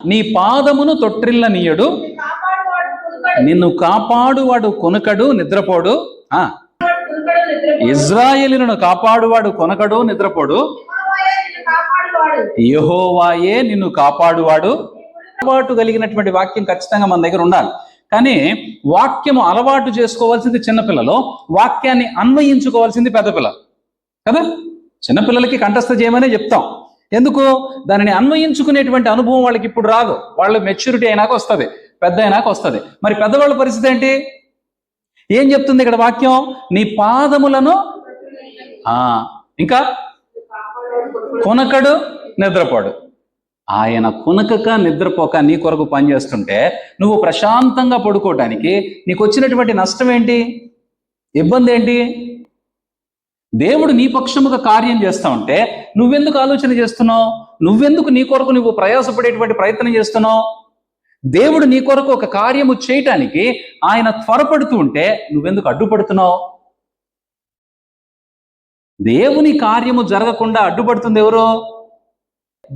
నీ పాదమును తొట్టిల్లనీయడు, నిన్ను కాపాడువాడు కొనకడు నిద్రపోడు. ఇజ్రాయేలును కాపాడువాడు కొనకడు నిద్రపోడు, యెహోవాయే నిన్ను కాపాడువాడు. అలవాటు కలిగినటువంటి వాక్యం ఖచ్చితంగా మన దగ్గర ఉండాలి. కానీ వాక్యము అలవాటు చేసుకోవాల్సింది చిన్నపిల్లలు, వాక్యాన్ని అన్వయించుకోవాల్సింది పెద్దపిల్లలు కదా. చిన్నపిల్లలకి కంఠస్థ చేయమనే చెప్తాం. ఎందుకు? దానిని అన్వయించుకునేటువంటి అనుభవం వాళ్ళకి ఇప్పుడు రాదు. వాళ్ళు మెచ్యూరిటీ అయినాక వస్తుంది, పెద్ద అయినాక వస్తుంది. మరి పెద్దవాళ్ళ పరిస్థితి ఏంటి? ఏం చెప్తుంది ఇక్కడ వాక్యం? నీ పాదములను ఇంకా కొనకడు నిద్రపోడు. ఆయన కొనకక నిద్రపోక నీ కొరకు పనిచేస్తుంటే నువ్వు ప్రశాంతంగా పడుకోవటానికి నీకు వచ్చినటువంటి నష్టం ఏంటి? ఇబ్బంది ఏంటి? దేవుడు నీ పక్షముగా కార్యం చేస్తా ఉంటే నువ్వెందుకు ఆలోచన చేస్తున్నావు? నువ్వెందుకు నీ కొరకు నువ్వు ప్రయాసపడేటువంటి ప్రయత్నం చేస్తున్నావు? దేవుడు నీ కొరకు ఒక కార్యము చేయటానికి ఆయన త్వరపడుతూ ఉంటే నువ్వెందుకు అడ్డుపడుతున్నావు? దేవుని కార్యము జరగకుండా అడ్డుపడుతుంది ఎవరు?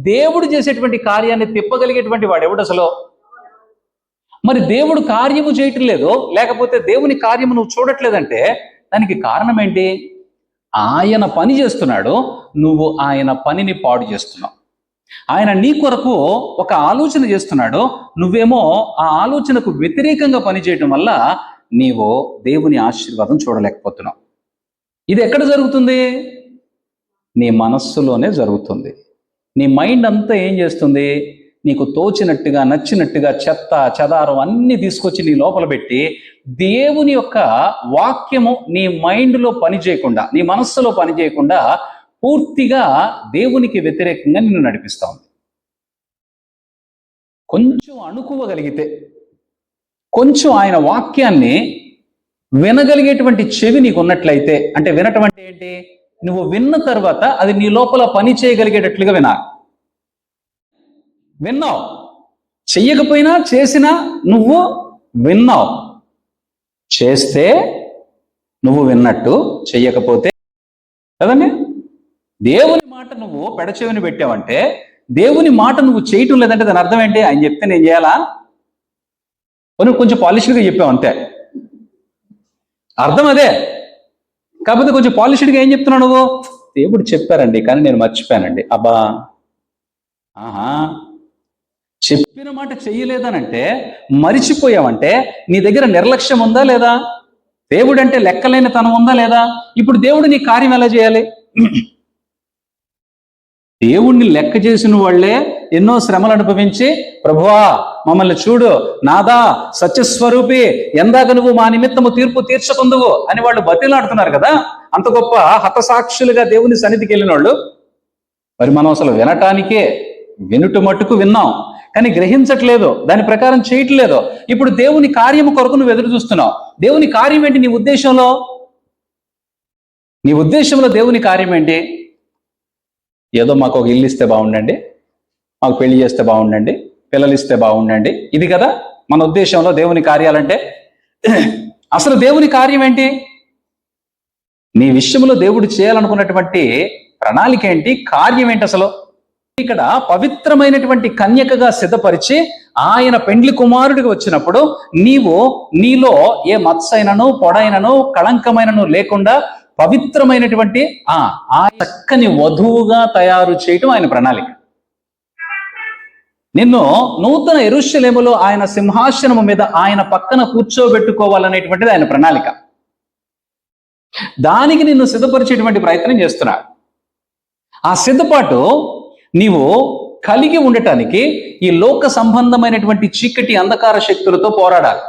దేవుడు చేసేటువంటి కార్యాన్ని తిప్పగలిగేటువంటి వాడు ఎవడు అసలు? మరి దేవుడు కార్యము చేయటం లేదు, లేకపోతే దేవుని కార్యము నువ్వు చూడట్లేదంటే దానికి కారణం ఏంటి? ఆయన పని చేస్తున్నాడు, నువ్వు ఆయన పనిని పాడు చేస్తున్నావు. ఆయన నీ కొరకు ఒక ఆలోచన చేస్తున్నాడు, నువ్వేమో ఆ ఆలోచనకు వ్యతిరేకంగా పనిచేయటం వల్ల నీవు దేవుని ఆశీర్వాదం చూడలేకపోతున్నావు. ఇది ఎక్కడ జరుగుతుంది? నీ మనస్సులోనే జరుగుతుంది. నీ మైండ్ అంతా ఏం చేస్తుంది? నీకు తోచినట్టుగా నచ్చినట్టుగా చెత్త చెదారం అన్ని తీసుకొచ్చి నీ లోపల పెట్టి దేవుని యొక్క వాక్యము నీ మైండ్లో పని చేయకుండా, నీ మనస్సులో పని చేయకుండా పూర్తిగా దేవునికి వ్యతిరేకంగా నిన్ను నడిపిస్తా ఉంది. కొంచెం అణుకువగలిగితే, కొంచెం ఆయన వాక్యాన్ని వినగలిగేటువంటి చెవి నీకు ఉన్నట్లయితే, అంటే వినటం అంటే ఏంటి? నువ్వు విన్న తర్వాత అది నీ లోపల పని చేయగలిగేటట్లుగా విన్నావు. చెయ్యకపోయినా చేసినా నువ్వు విన్నావు. చేస్తే నువ్వు విన్నట్టు, చెయ్యకపోతే కదండి. దేవుని మాట నువ్వు పెడచెవిని పెట్టావంటే, దేవుని మాట నువ్వు చేయటం లేదంటే దాని అర్థం ఏంటి? ఆయన చెప్తే నేను చేయాలా? నువ్వు కొంచెం పాలిష్డ్గా చెప్పావు అంతే, అర్థం అదే. కాకపోతే కొంచెం పాలిష్డ్గా ఏం చెప్తున్నావు నువ్వు? దేవుడు చెప్పారండి కానీ నేను మర్చిపోయానండి. అబ్బా, చెప్పిన మాట చెయ్యలేదనంటే, మరిచిపోయావంటే నీ దగ్గర నిర్లక్ష్యం ఉందా లేదా? దేవుడు అంటే లెక్కలేని తనం ఉందా లేదా? ఇప్పుడు దేవుడు నీ కార్యం ఎలా చేయాలి? దేవుణ్ణి లెక్క చేసిన వాళ్ళే ఎన్నో శ్రమలు అనుభవించి, ప్రభువా మమ్మల్ని చూడు, నాదా సత్యస్వరూపి, ఎందాక నువ్వు మా నిమిత్తము తీర్పు తీర్చకుందువు అని వాళ్ళు బతిలాడుతున్నారు కదా. అంత గొప్ప హతసాక్షులుగా దేవుని సన్నిధికి వెళ్ళిన వాళ్ళు. మరి మనం అసలు వినుట మట్టుకు విన్నాం కానీ గ్రహించట్లేదు, దాని ప్రకారం చేయట్లేదు. ఇప్పుడు దేవుని కార్యము కొరకు నువ్వు ఎదురు చూస్తున్నావు. దేవుని కార్యం ఏంటి నీ ఉద్దేశంలో? నీ ఉద్దేశంలో దేవుని కార్యం ఏంటి? ఏదో మాకు ఒక ఇల్లు ఇస్తే బాగుండండి, మాకు పెళ్లి చేస్తే బాగుండండి, పిల్లలు ఇస్తే బాగుండండి, ఇది కదా మన ఉద్దేశంలో దేవుని కార్యాలంటే. అసలు దేవుని కార్యం ఏంటి? నీ విషయంలో దేవుడు చేయాలనుకున్నటువంటి ప్రణాళిక ఏంటి? కార్యం ఏంటి అసలు? ఇక్కడ పవిత్రమైనటువంటి కన్యకగా సిద్ధపరిచి ఆయన పెండ్లి కుమారుడికి వచ్చినప్పుడు నీలో ఏ మత్సైనను పొడైనను కళంకమైనను లేకుండా పవిత్రమైనటువంటి ఆ చక్కని వధువుగా తయారు చేయటం ఆయన ప్రణాళిక. నిన్ను నూతన యెరూషలేములో ఆయన సింహాసనము మీద ఆయన పక్కన కూర్చోబెట్టుకోవాలనేటువంటిది ఆయన ప్రణాళిక. దానికి నిన్ను సిద్ధపరిచేటువంటి ప్రయత్నం చేస్తున్నాడు. ఆ సిద్ధపాటు నీవు కలిగి ఉండటానికి ఈ లోక సంబంధమైనటువంటి చీకటి అంధకార శక్తులతో పోరాడాలి.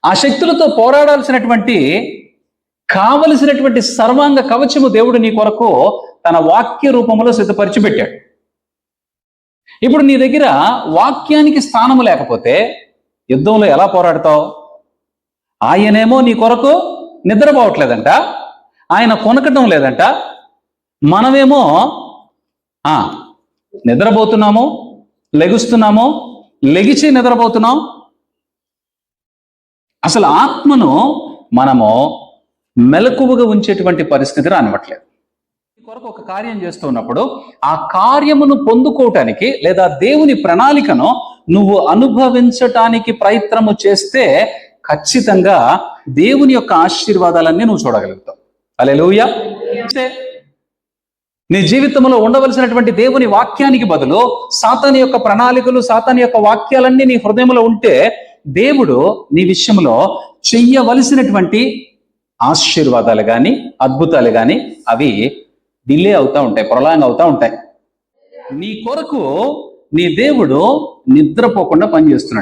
ఆ శక్తులతో పోరాడాల్సినటువంటి కావలసినటువంటి సర్వాంగ కవచము దేవుడు నీ కొరకు తన వాక్య రూపంలో సిద్ధపరిచి పెట్టాడు. ఇప్పుడు నీ దగ్గర వాక్యానికి స్థానము లేకపోతే యుద్ధంలో ఎలా పోరాడతావు? ఆయనేమో నీ కొరకు నిద్రపోవట్లేదంట, ఆయన కొనకటం లేదంట, మనమేమో నిద్రపోతున్నాము, లెగుస్తున్నాము, లెగిచి నిద్రపోతున్నాం. అసలు ఆత్మను మనము మెలకువగా ఉంచేటువంటి పరిస్థితి రానివ్వట్లేదు. కొరకు ఒక కార్యం చేస్తున్నప్పుడు ఆ కార్యమును పొందుకోవటానికి లేదా దేవుని ప్రణాళికను నువ్వు అనుభవించటానికి ప్రయత్నము చేస్తే ఖచ్చితంగా దేవుని యొక్క ఆశీర్వాదాలన్నీ నువ్వు చూడగలుగుతావు. హల్లెలూయా. నీ జీవితంలో ఉండవలసినటువంటి దేవుని వాక్యానికి బదులు సాతాను యొక్క ప్రణాళికలు, సాతాను యొక్క వాక్యాలన్నీ నీ హృదయంలో ఉంటే దేవుడు నీ విషయంలో చెయ్యవలసినటువంటి ఆశీర్వాదాలు కానీ అద్భుతాలు కానీ అవి డిలే అవుతా ఉంటాయి, ప్రొలాంగ్ అవుతా ఉంటాయి. నీ కొరకు నీ దేవుడు నిద్రపోకుండా పనిచేస్తున్నాడు.